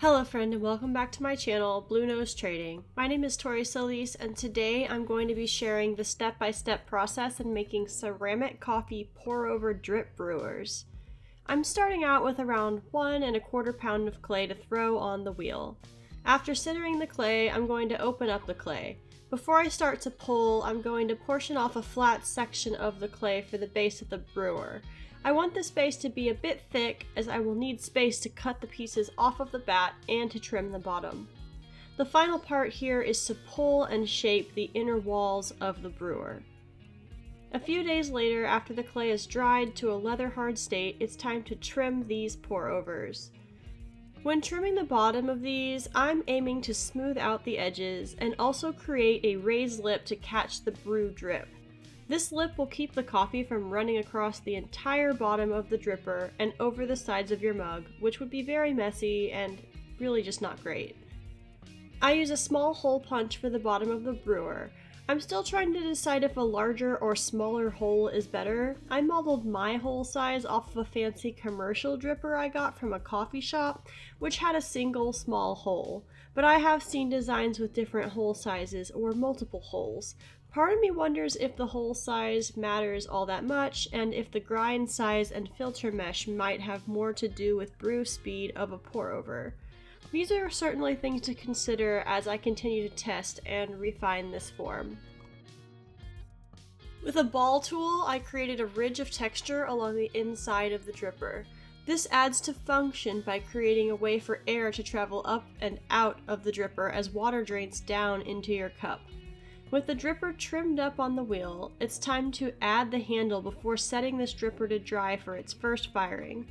Hello friend and welcome back to my channel, Blue Nose Trading. My name is Tori Solis and today I'm going to be sharing the step-by-step process in making ceramic coffee pour-over drip brewers. I'm starting out with around 1¼ pound of clay to throw on the wheel. After centering the clay, I'm going to open up the clay. Before I start to pull, I'm going to portion off a flat section of the clay for the base of the brewer. I want this base to be a bit thick as I will need space to cut the pieces off of the bat and to trim the bottom. The final part here is to pull and shape the inner walls of the brewer. A few days later, after the clay is dried to a leather hard state, it's time to trim these pour-overs. When trimming the bottom of these, I'm aiming to smooth out the edges and also create a raised lip to catch the brew drip. This lip will keep the coffee from running across the entire bottom of the dripper and over the sides of your mug, which would be very messy and really just not great. I use a small hole punch for the bottom of the brewer. I'm still trying to decide if a larger or smaller hole is better. I modeled my hole size off of a fancy commercial dripper I got from a coffee shop, which had a single small hole, but I have seen designs with different hole sizes or multiple holes. Part of me wonders if the hole size matters all that much, and if the grind size and filter mesh might have more to do with brew speed of a pour-over. These are certainly things to consider as I continue to test and refine this form. With a ball tool, I created a ridge of texture along the inside of the dripper. This adds to function by creating a way for air to travel up and out of the dripper as water drains down into your cup. With the dripper trimmed up on the wheel, it's time to add the handle before setting this dripper to dry for its first firing.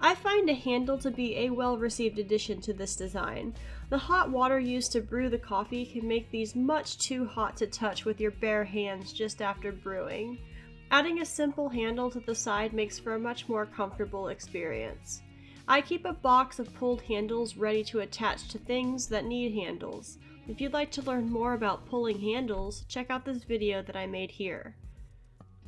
I find a handle to be a well-received addition to this design. The hot water used to brew the coffee can make these much too hot to touch with your bare hands just after brewing. Adding a simple handle to the side makes for a much more comfortable experience. I keep a box of pulled handles ready to attach to things that need handles. If you'd like to learn more about pulling handles, check out this video that I made here.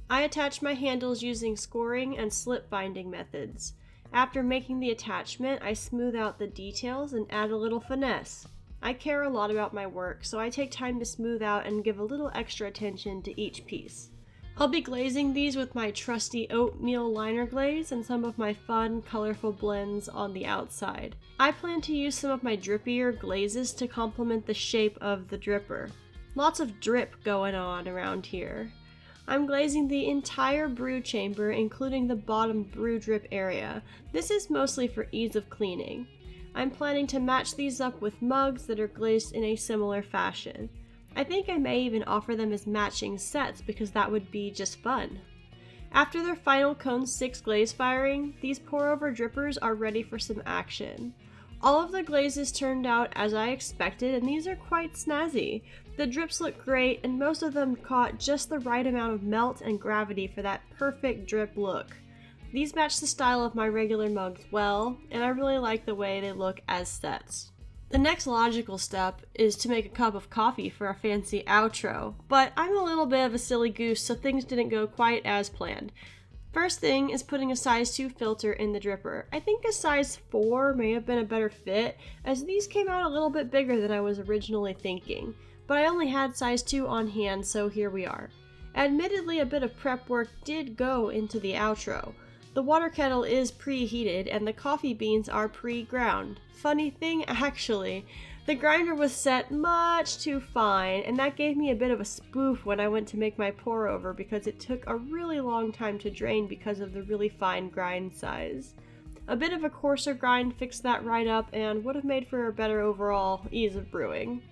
I attach my handles using scoring and slip binding methods. After making the attachment, I smooth out the details and add a little finesse. I care a lot about my work, so I take time to smooth out and give a little extra attention to each piece. I'll be glazing these with my trusty oatmeal liner glaze and some of my fun, colorful blends on the outside. I plan to use some of my drippier glazes to complement the shape of the dripper. Lots of drip going on around here. I'm glazing the entire brew chamber, including the bottom brew drip area. This is mostly for ease of cleaning. I'm planning to match these up with mugs that are glazed in a similar fashion. I think I may even offer them as matching sets because that would be just fun. After their final cone 6 glaze firing, these pour-over drippers are ready for some action. All of the glazes turned out as I expected, and these are quite snazzy. The drips look great, and most of them caught just the right amount of melt and gravity for that perfect drip look. These match the style of my regular mugs well, and I really like the way they look as sets. The next logical step is to make a cup of coffee for a fancy outro, but I'm a little bit of a silly goose, so things didn't go quite as planned. First thing is putting a size 2 filter in the dripper. I think a size 4 may have been a better fit, as these came out a little bit bigger than I was originally thinking, but I only had size 2 on hand, so here we are. Admittedly, a bit of prep work did go into the outro. The water kettle is preheated and the coffee beans are pre-ground. Funny thing, actually, the grinder was set much too fine, and that gave me a bit of a spoof when I went to make my pour over because it took a really long time to drain because of the really fine grind size. A bit of a coarser grind fixed that right up and would have made for a better overall ease of brewing.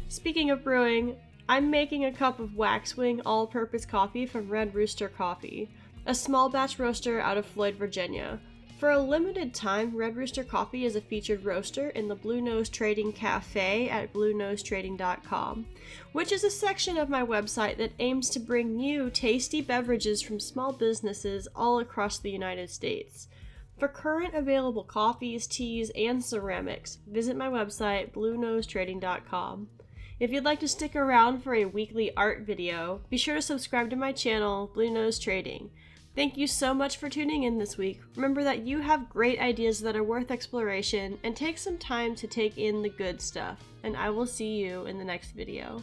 Speaking of brewing, I'm making a cup of Waxwing all-purpose coffee from Red Rooster Coffee, a small batch roaster out of Floyd, Virginia. For a limited time, Red Rooster Coffee is a featured roaster in the Blue Nose Trading Cafe at bluenosetrading.com, which is a section of my website that aims to bring you tasty beverages from small businesses all across the United States. For current available coffees, teas, and ceramics, visit my website, bluenosetrading.com. If you'd like to stick around for a weekly art video, be sure to subscribe to my channel, Blue Nose Trading. Thank you so much for tuning in this week. Remember that you have great ideas that are worth exploration, and take some time to take in the good stuff. And I will see you in the next video.